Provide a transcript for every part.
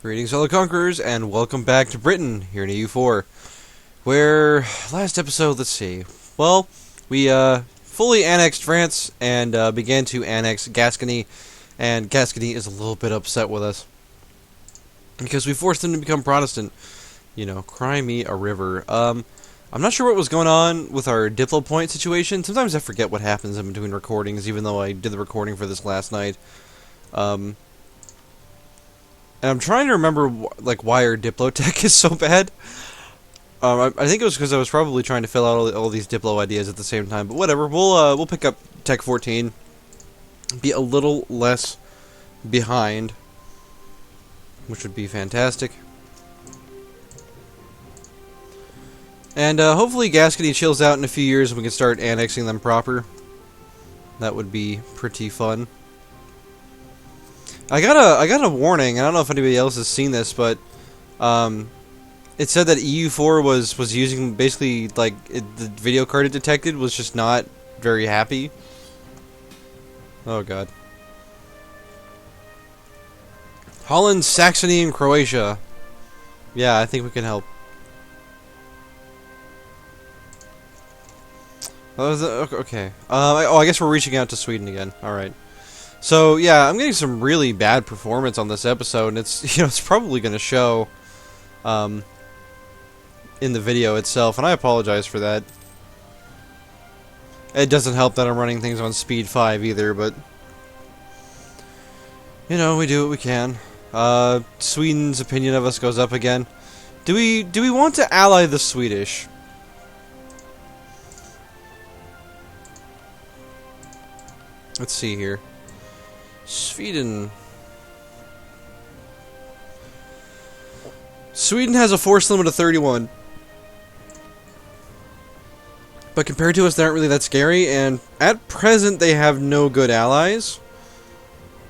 Greetings, fellow conquerors, and welcome back to Britain, here in EU4, where, last episode, let's see, well, we, fully annexed France, and, began to annex Gascony, and Gascony is a little bit upset with us, because we forced them to become Protestant. You know, cry me a river. I'm not sure what was going on with our Diplo point situation. Sometimes I forget what happens in between recordings, even though I did the recording for this last night. And I'm trying to remember, why our Diplo tech is so bad. I think it was because I was probably trying to fill out all these Diplo ideas at the same time. But whatever, we'll pick up Tech 14, be a little less behind, which would be fantastic. And hopefully Gascony chills out in a few years and we can start annexing them proper. That would be pretty fun. I got a warning. I don't know if anybody else has seen this, but it said that EU4 was using basically the video card it detected was just not very happy. Oh god. Holland, Saxony, and Croatia. Yeah, I think we can help. Okay. I guess we're reaching out to Sweden again. All right. So yeah, I'm getting some really bad performance on this episode, and it's it's probably going to show in the video itself, and I apologize for that. It doesn't help that I'm running things on speed 5 either, but we do what we can. Sweden's opinion of us goes up again. Do we want to ally the Swedish? Let's see here. Sweden has a force limit of 31. But compared to us, they aren't really that scary, and at present, they have no good allies.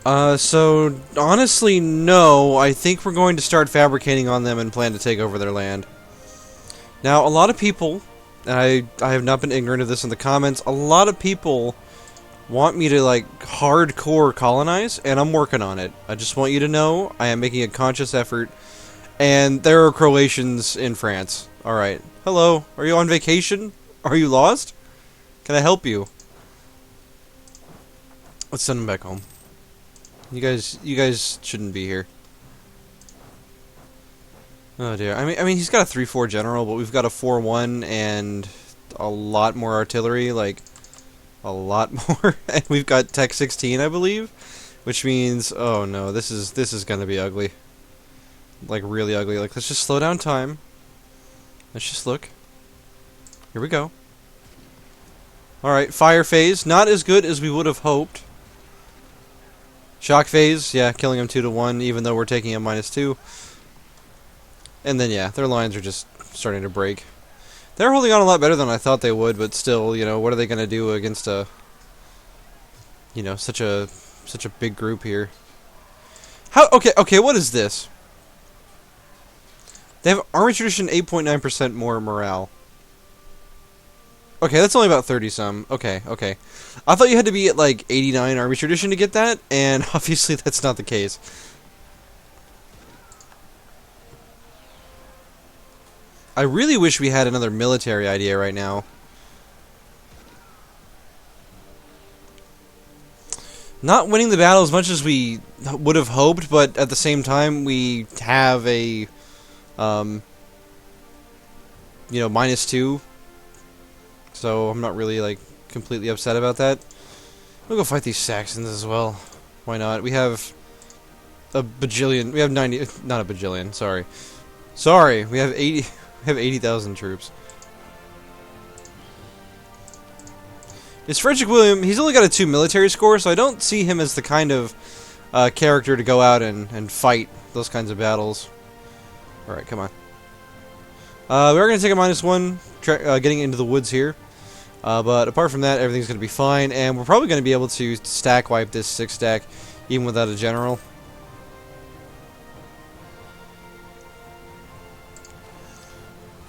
So, honestly, no. I think we're going to start fabricating on them and plan to take over their land. Now, a lot of people, and I have not been ignorant of this in the comments, a lot of people want me to hardcore colonize, and I'm working on it. I just want you to know I am making a conscious effort, and there are Croatians in France. Alright. Hello, are you on vacation? Are you lost? Can I help you? Let's send them back home. You guys shouldn't be here. Oh dear. I mean he's got a 3-4 general, but we've got a 4-1 and a lot more artillery, a lot more, and we've got Tech 16, I believe, which means, oh no, this is gonna be ugly, really ugly. Let's just slow down time. Let's just look. Here we go. All right, fire phase, not as good as we would have hoped. Shock phase, yeah, killing him 2-1, even though we're taking him -2. And then yeah, their lines are just starting to break. They're holding on a lot better than I thought they would, but still, what are they going to do against a, such a big group here? Okay, what is this? They have Army Tradition 8.9% more morale. Okay, that's only about 30-some. Okay. I thought you had to be at, 89 Army Tradition to get that, and obviously that's not the case. I really wish we had another military idea right now. Not winning the battle as much as we would have hoped, but at the same time, we have a, -2. So I'm not really, completely upset about that. We'll go fight these Saxons as well. Why not? We have a bajillion. We have 90. Not a bajillion. Sorry. We have 80. We have 80,000 troops. Is Frederick William... He's only got a 2 military score, so I don't see him as the kind of character to go out and fight those kinds of battles. Alright, come on. We're going to take a -1, getting into the woods here. But apart from that, everything's going to be fine, and we're probably going to be able to stack wipe this 6-stack, even without a general.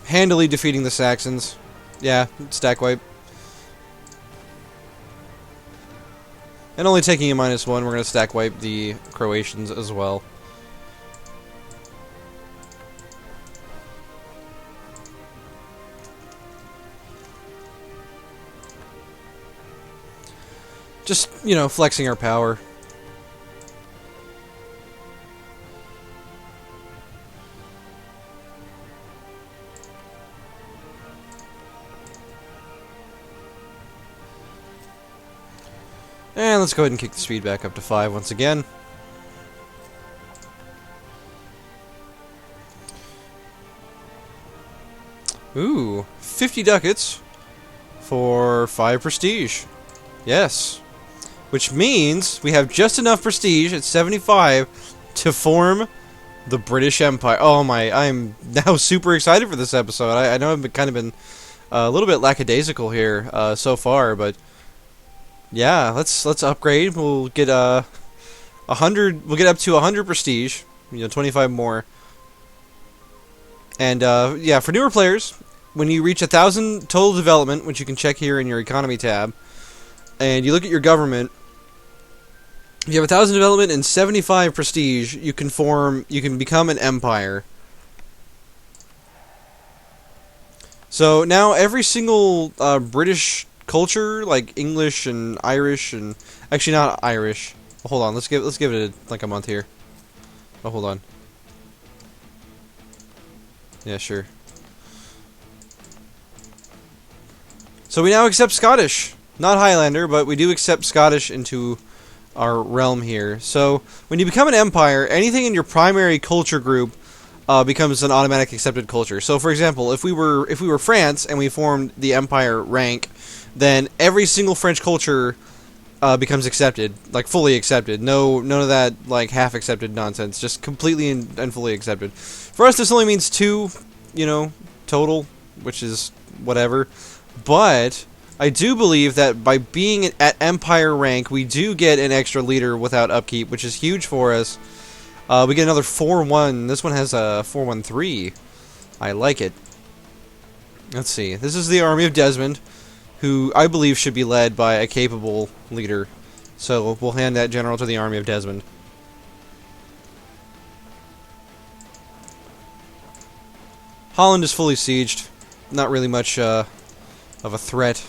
Handily defeating the Saxons. Yeah, stack wipe. And only taking a -1, we're going to stack wipe the Croatians as well. Just, you know, flexing our power. And let's go ahead and kick the speed back up to 5 once again. Ooh, 50 ducats for 5 prestige. Yes. Which means we have just enough prestige at 75 to form the British Empire. Oh my, I'm now super excited for this episode. I know I've kind of been a little bit lackadaisical here so far, but yeah, let's upgrade. We'll get 100. We'll get up to 100 prestige. 25 more. And yeah, for newer players, when you reach 1,000 total development, which you can check here in your economy tab, and you look at your government, if you have 1,000 development and 75 prestige, you can become an empire. So now every single British culture, like English and Irish, and actually not Irish. Hold on, let's give it like a month here. Oh, hold on. Yeah, sure. So we now accept Scottish. Not Highlander, but we do accept Scottish into our realm here. So when you become an empire, anything in your primary culture group becomes an automatic accepted culture. So for example, if we were France and we formed the empire rank, then every single French culture becomes accepted, like fully accepted. None of that like half accepted nonsense. Just completely and fully accepted. For us, this only means 2, total, which is whatever. But I do believe that by being at empire rank, we do get an extra leader without upkeep, which is huge for us. We get another 4-1. This one has a 4-1-3. I like it. Let's see. This is the army of Desmond, who I believe should be led by a capable leader. So we'll hand that general to the army of Desmond. Holland is fully sieged. Not really much of a threat.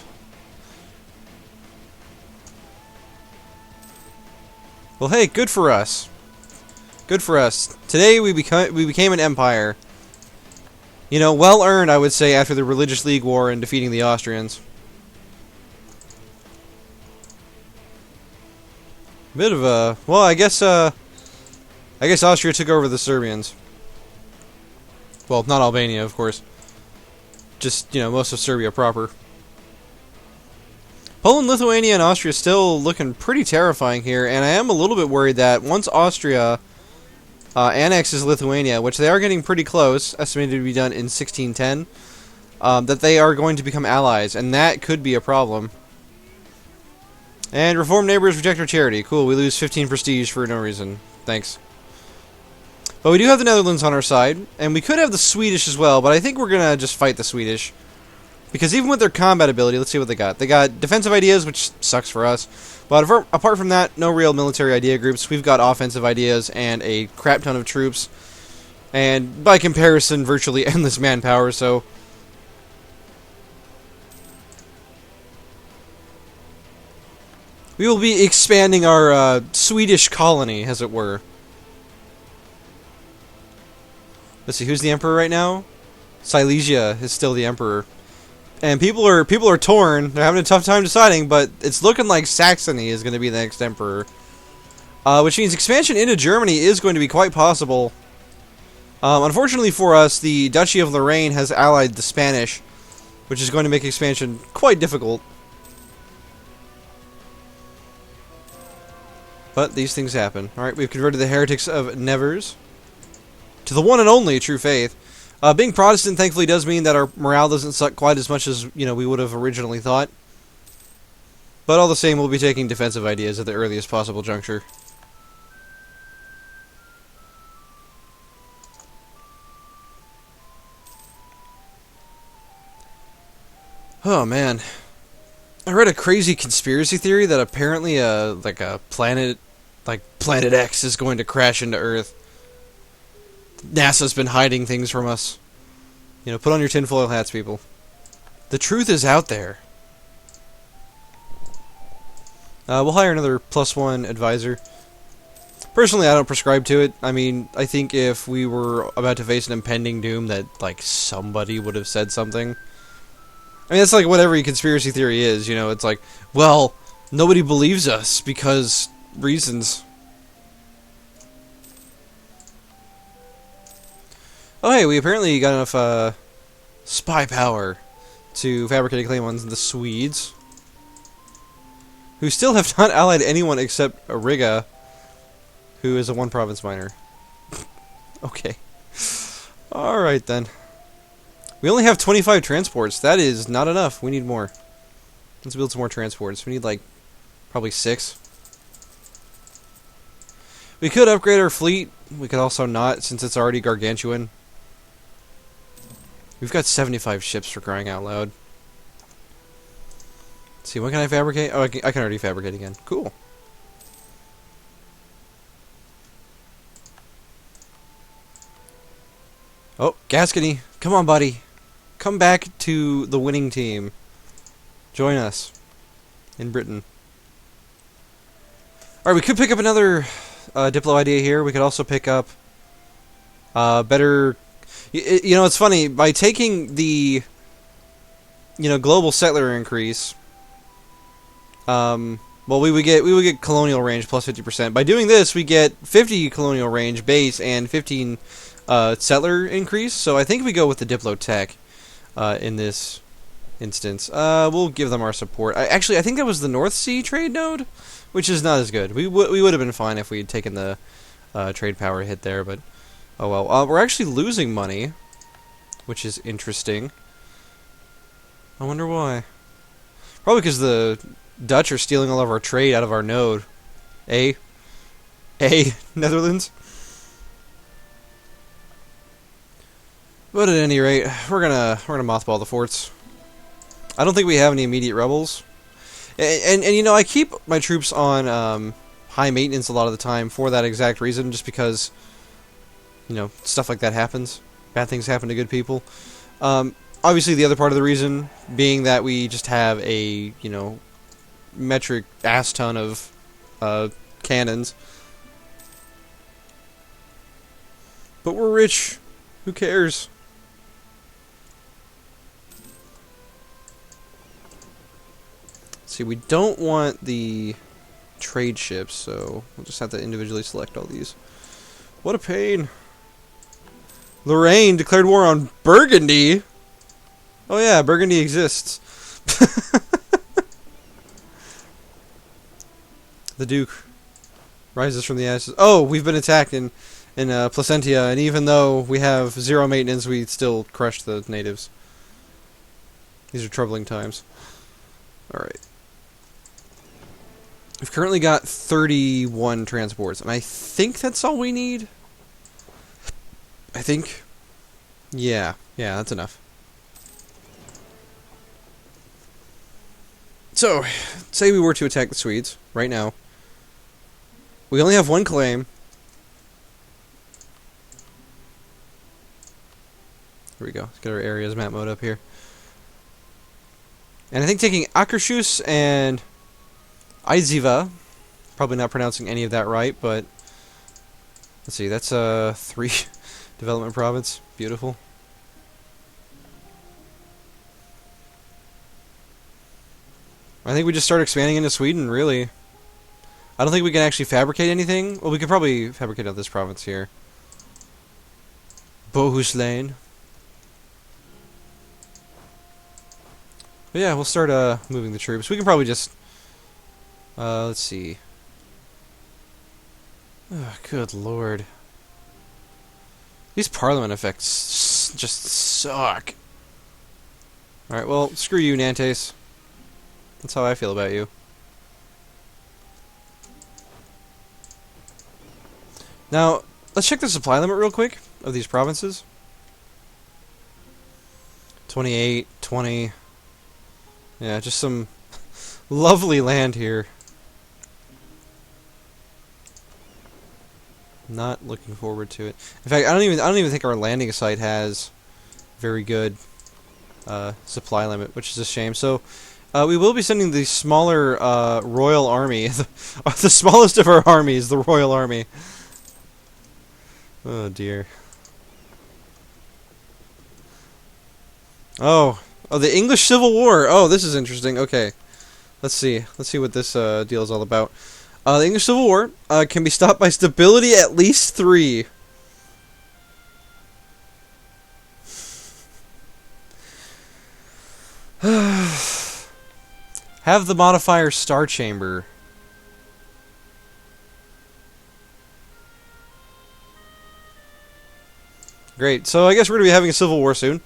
Well, hey, good for us. Good for us. Today we became an empire. Well earned, I would say, after the Religious League War and defeating the Austrians. Bit of a... Well, I guess Austria took over the Serbians. Well, not Albania, of course. Just, most of Serbia proper. Poland, Lithuania, and Austria still looking pretty terrifying here, and I am a little bit worried that once Austria annexes Lithuania, which they are getting pretty close, estimated to be done in 1610, that they are going to become allies, and that could be a problem. And reformed neighbors reject our charity. Cool, we lose 15 prestige for no reason. Thanks. But we do have the Netherlands on our side, and we could have the Swedish as well, but I think we're going to just fight the Swedish. Because even with their combat ability, let's see what they got. They got defensive ideas, which sucks for us. But apart from that, no real military idea groups. We've got offensive ideas and a crap ton of troops. And by comparison, virtually endless manpower, so... we will be expanding our Swedish colony, as it were. Let's see, who's the emperor right now? Silesia is still the emperor. And people are torn. They're having a tough time deciding, but it's looking like Saxony is going to be the next emperor. Which means expansion into Germany is going to be quite possible. Unfortunately for us, the Duchy of Lorraine has allied the Spanish, which is going to make expansion quite difficult. But these things happen. Alright, we've converted the heretics of Nevers to the one and only true faith. Being Protestant, thankfully, does mean that our morale doesn't suck quite as much as, we would have originally thought. But all the same, we'll be taking defensive ideas at the earliest possible juncture. Oh, man. I read a crazy conspiracy theory that apparently, like a planet, like Planet X is going to crash into Earth. NASA's been hiding things from us. Put on your tinfoil hats, people. The truth is out there. We'll hire another +1 advisor. Personally, I don't prescribe to it. I mean, I think if we were about to face an impending doom, that, like, somebody would have said something. I mean, that's like what every conspiracy theory is, you know, it's like, well, nobody believes us because reasons. Oh, hey, we apparently got enough, spy power to fabricate a claim on the Swedes, who still have not allied anyone except Riga, who is a one-province miner. Okay. Alright, then. We only have 25 transports. That is not enough. We need more. Let's build some more transports. We need, like, probably 6. We could upgrade our fleet. We could also not, since it's already gargantuan. We've got 75 ships, for crying out loud. Let's see, what can I fabricate? Oh, I can already fabricate again. Cool. Oh, Gascony. Come on, buddy. Come back to the winning team. Join us. In Britain. Alright, we could pick up another Diplo idea here. We could also pick up better... You know, it's funny. By taking the, you know, global settler increase, well, we would get colonial range plus 50%. By doing this, we get 50 colonial range base and 15 settler increase. So I think we go with the Diplo tech in this instance. We'll give them our support. I think that was the North Sea trade node, which is not as good. We would have been fine if we had taken the trade power hit there, but oh well. We're actually losing money, which is interesting. I wonder why. Probably because the Dutch are stealing all of our trade out of our node. Netherlands? But at any rate, we're gonna mothball the forts. I don't think we have any immediate rebels. And you know, I keep my troops on high maintenance a lot of the time for that exact reason, just because, you know, stuff like that happens. Bad things happen to good people. Obviously, the other part of the reason being that we just have a, you know, metric ass ton of cannons. But we're rich. Who cares? See, we don't want the trade ships, so we'll just have to individually select all these. What a pain. Lorraine declared war on Burgundy. Oh yeah, Burgundy exists. The Duke rises from the ashes. Oh, we've been attacked in Placentia, and even though we have 0 maintenance, we still crush the natives. These are troubling times. Alright. We've currently got 31 transports, and I think that's all we need. I think. Yeah, that's enough. So, say we were to attack the Swedes right now. We only have 1 claim. Here we go. Let's get our areas map mode up here. And I think taking Akershus and Aiziva, probably not pronouncing any of that right, but let's see, that's 3 development province. Beautiful. I think we just start expanding into Sweden, really. I don't think we can actually fabricate anything. Well, we could probably fabricate out this province here. Bohuslän. But yeah, we'll start moving the troops. We can probably just let's see. Oh, good lord. These parliament effects just suck. Alright, well, screw you, Nantes. That's how I feel about you. Now, let's check the supply limit real quick of these provinces. 28, 20. Yeah, just some lovely land here. Not looking forward to it. In fact, I don't even think our landing site has very good supply limit, which is a shame. So, We will be sending the smaller Royal Army, the smallest of our armies, the Royal Army. Oh dear. Oh, the English Civil War. Oh, this is interesting. Okay, let's see. Let's see what this deal is all about. The English Civil War can be stopped by stability at least 3. Have the modifier Star Chamber. Great. So I guess we're going to be having a civil war soon.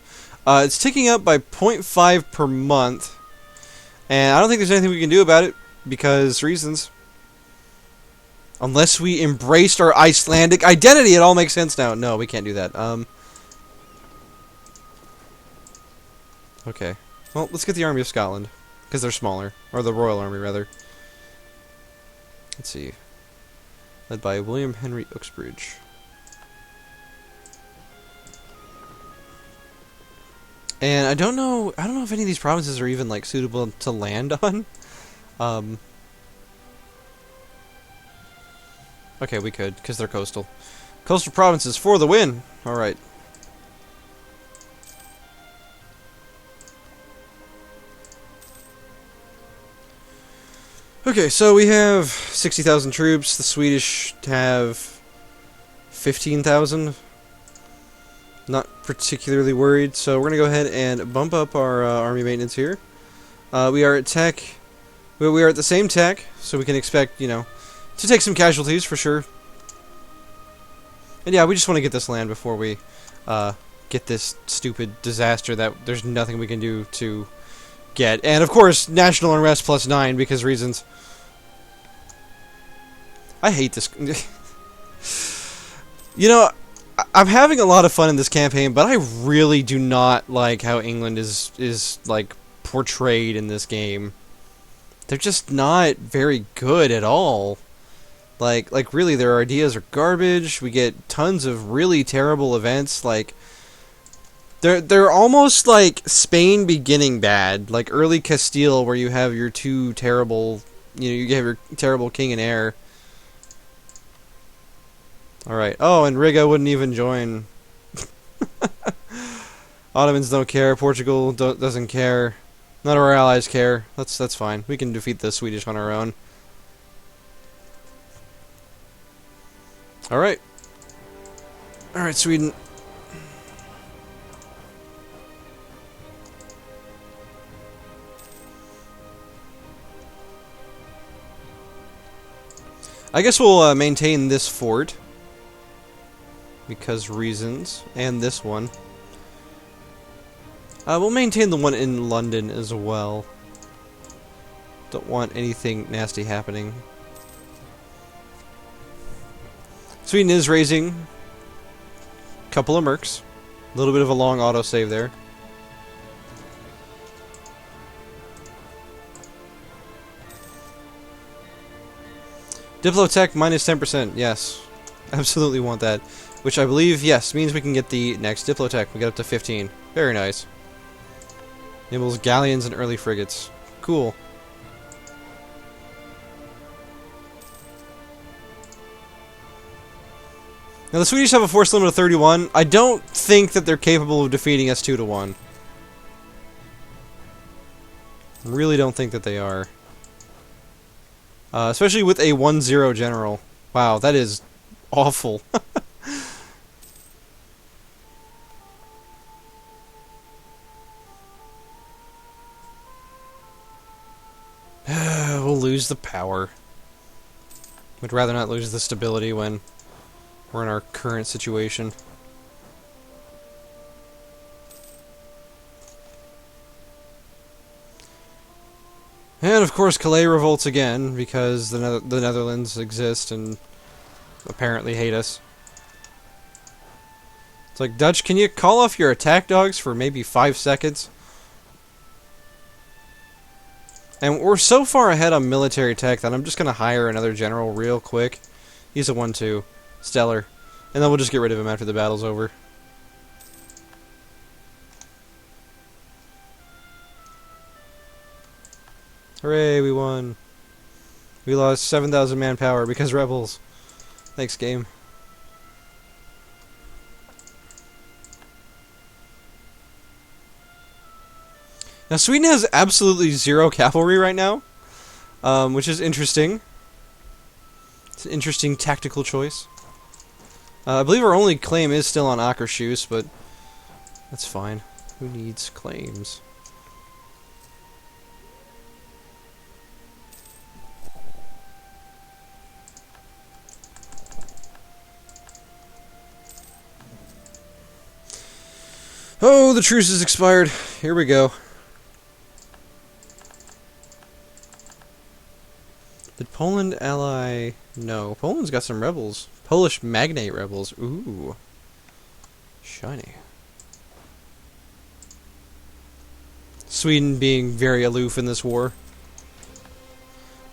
It's ticking up by 0.5 per month. And I don't think there's anything we can do about it because reasons. Unless we embraced our Icelandic identity, it all makes sense now. No, we can't do that. Okay. Well, let's get the Army of Scotland. Because they're smaller. Or the Royal Army, rather. Let's see. Led by William Henry Uxbridge. And I don't know if any of these provinces are even, like, suitable to land on. Okay, we could, because they're coastal. Coastal provinces for the win! Alright. Okay, so we have 60,000 troops. The Swedish have 15,000. Not particularly worried, so we're going to go ahead and bump up our army maintenance here. We are at tech. We are at the same tech, so we can expect, you know, to take some casualties for sure. And yeah, we just want to get this land before we get this stupid disaster that there's nothing we can do to get. And of course, national unrest +9 because reasons. I hate this. You know, I'm having a lot of fun in this campaign, but I really do not like how England is like portrayed in this game. They're just not very good at all. Like really, their ideas are garbage. We get tons of really terrible events. Like they're almost like Spain beginning bad, like early Castile, where you have your two terrible, you have your terrible king and heir. All right. Oh, and Riga wouldn't even join. Ottomans don't care. Portugal doesn't care. None of our allies care. That's fine. We can defeat the Swedish on our own. All right. All right, Sweden. I guess we'll maintain this fort. Because reasons. And this one. We'll maintain the one in London as well. Don't want anything nasty happening. Sweden is raising a couple of mercs. A little bit of a long autosave there. Diplotech minus 10%, yes. Absolutely want that. Which I believe, yes, means we can get the next Diplotech. We get up to 15. Very nice. Enables galleons and early frigates. Cool. Now the Swedish have a force limit of 31. I don't think that they're capable of defeating us 2-1. Really don't think that they are. Especially with a 1-0 general. Wow, that is awful. We'll lose the power. Would rather not lose the stability when we're in our current situation. And of course Calais revolts again because the Netherlands exist and apparently hate us. It's like, Dutch, can you call off your attack dogs for maybe 5 seconds? And we're so far ahead on military tech that I'm just going to hire another general real quick. He's a 1-2. Stellar. And then we'll just get rid of him after the battle's over. Hooray, we won. We lost 7,000 manpower because rebels. Thanks, game. Now, Sweden has absolutely zero cavalry right now, which is interesting. It's an interesting tactical choice. I believe our only claim is still on Akershus, but that's fine. Who needs claims? Oh, the truce has expired. Here we go. Did Poland ally? No. Poland's got some rebels. Polish magnate rebels. Ooh. Shiny. Sweden being very aloof in this war.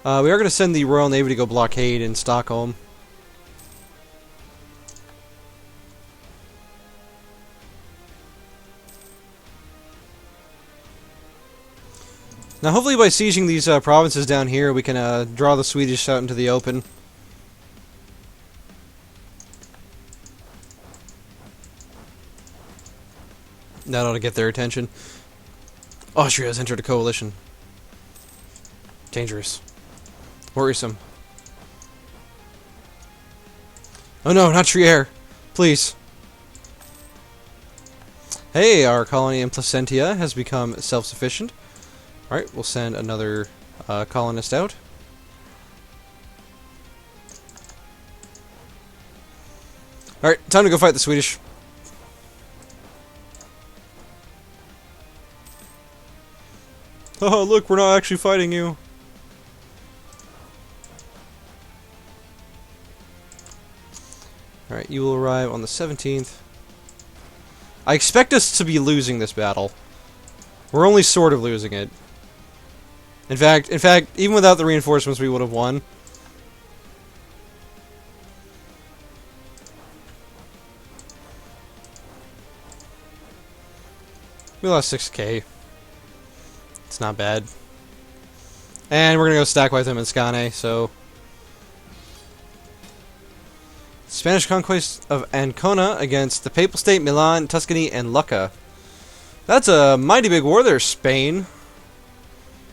We are going to send the Royal Navy to go blockade in Stockholm. Now, hopefully by sieging these provinces down here, we can draw the Swedish out into the open. That ought to get their attention. Austria has entered a coalition. Dangerous. Worrisome. Oh no, not Trier. Please. Hey, our colony in Placentia has become self-sufficient. Alright, we'll send another colonist out. Alright, time to go fight the Swedish. Oh, look, we're not actually fighting you. Alright, you will arrive on the 17th. I expect us to be losing this battle. We're only sort of losing it. In fact, even without the reinforcements, we would have won. We lost 6k. It's not bad. And we're gonna go stack with them in Scane, so... Spanish conquest of Ancona against the Papal State, Milan, Tuscany, and Lucca. That's a mighty big war there, Spain.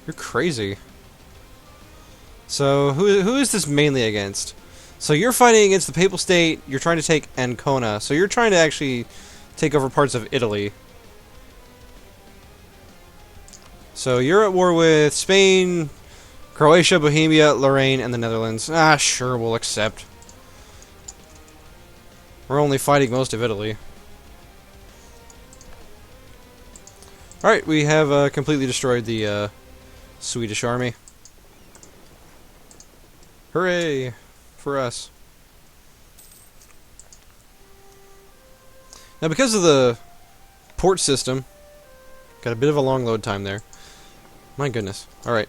You're crazy. So, who is this mainly against? So you're fighting against the Papal State, you're trying to take Ancona. So you're trying to actually take over parts of Italy. So you're at war with Spain, Croatia, Bohemia, Lorraine, and the Netherlands. Ah, sure, we'll accept. We're only fighting most of Italy. Alright, we have completely destroyed the Swedish army. Hooray! For us. Now, because of the port system, got a bit of a long load time there. My goodness. Alright.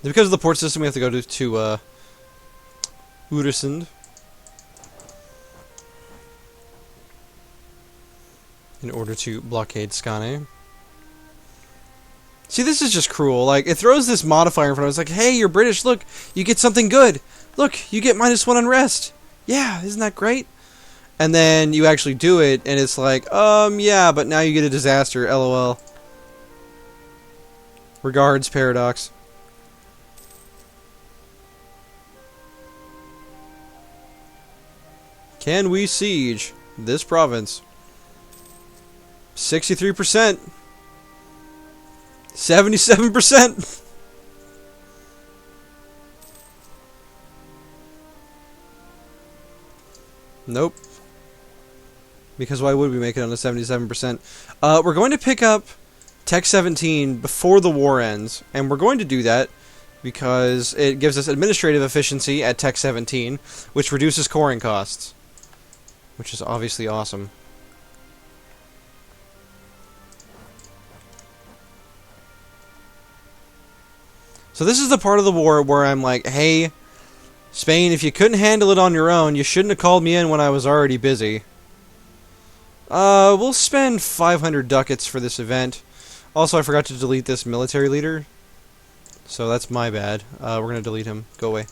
Because of the port system, we have to go to Öresund in order to blockade Skane. See, this is just cruel. Like, it throws this modifier in front of us. Like, hey, you're British. Look, you get something good. Look, you get -1 unrest. Yeah, isn't that great? And then you actually do it, and it's like, yeah, but now you get a disaster. LOL. Regards, Paradox. Can we siege this province? 63%. 77%. Nope. Because why would we make it on a 77%? We're going to pick up Tech 17 before the war ends, and we're going to do that because it gives us administrative efficiency at Tech 17, which reduces coring costs, which is obviously awesome. So this is the part of the war where I'm like, hey, Spain, if you couldn't handle it on your own, you shouldn't have called me in when I was already busy. We'll spend 500 ducats for this event. Also, I forgot to delete this military leader. So that's my bad. We're going to delete him. Go away.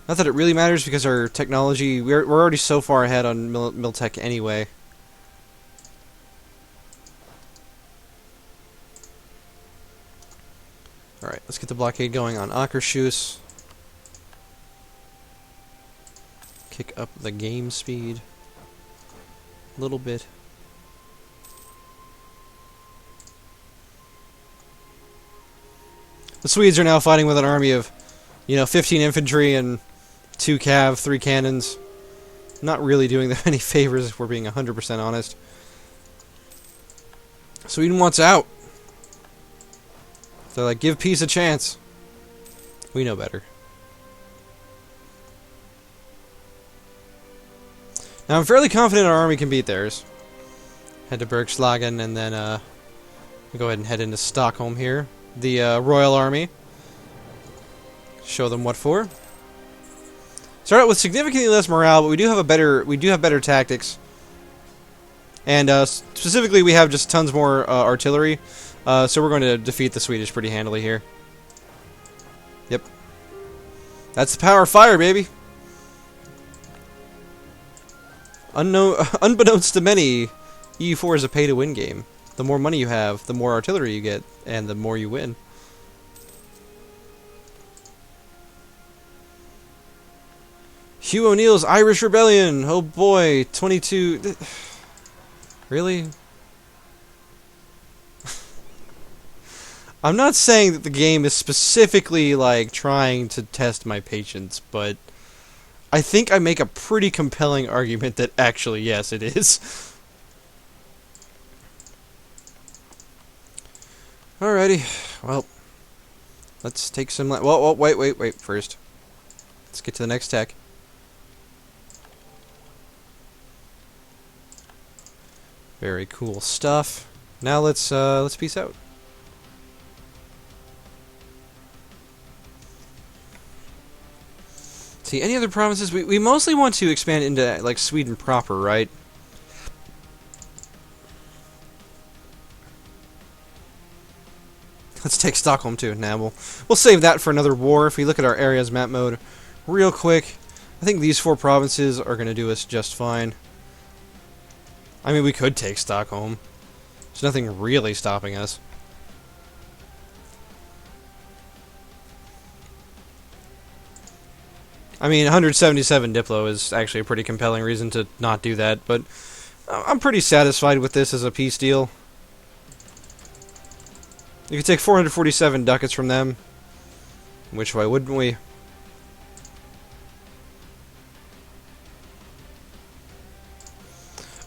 Not that it really matters because our technology... We're already so far ahead on Miltech anyway. Alright, let's get the blockade going on Akershus. Kick up the game speed a little bit. The Swedes are now fighting with an army of, 15 infantry and 2 cav, 3 cannons. Not really doing them any favors if we're being 100% honest. Sweden wants out. They're like, give peace a chance. We know better. Now, I'm fairly confident our army can beat theirs. Head to Bergslagen, and then we'll go ahead and head into Stockholm here. The Royal Army. Show them what for. Start out with significantly less morale, but we do have better tactics. And specifically, we have just tons more artillery. So we're going to defeat the Swedish pretty handily here. Yep. That's the power of fire, baby. Unbeknownst to many, EU4 is a pay-to-win game. The more money you have, the more artillery you get, and the more you win. Hugh O'Neill's Irish Rebellion! Oh boy, 22... Really? I'm not saying that the game is specifically, like, trying to test my patience, but I think I make a pretty compelling argument that actually, yes, it is. Alrighty, well, let's take some... Whoa, wait, first. Let's get to the next tech. Very cool stuff. Now let's peace out. See, any other provinces? We mostly want to expand into, like, Sweden proper, right? Let's take Stockholm too. Nah, we'll save that for another war. If we look at our areas map mode real quick, I think these 4 provinces are going to do us just fine. I mean, we could take Stockholm. There's nothing really stopping us. I mean, 177 Diplo is actually a pretty compelling reason to not do that, but I'm pretty satisfied with this as a peace deal. You could take 447 ducats from them. Which way wouldn't we?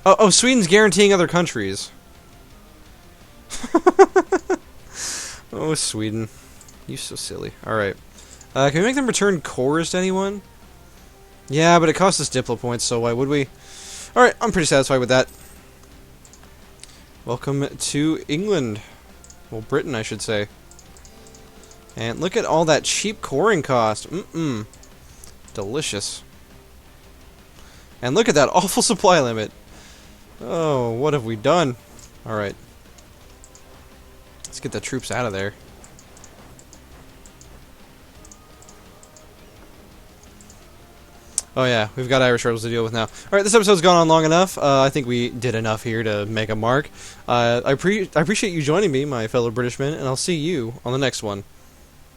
Oh, Sweden's guaranteeing other countries. Oh, Sweden. You're so silly. Alright. Can we make them return cores to anyone? Yeah, but it costs us Diplo points, so why would we? Alright, I'm pretty satisfied with that. Welcome to England. Well, Britain, I should say. And look at all that cheap coring cost. Delicious. And look at that awful supply limit. Oh, what have we done? Alright. Let's get the troops out of there. Oh yeah, we've got Irish rebels to deal with now. Alright, this episode's gone on long enough. I think we did enough here to make a mark. I appreciate you joining me, my fellow Britishmen, and I'll see you on the next one.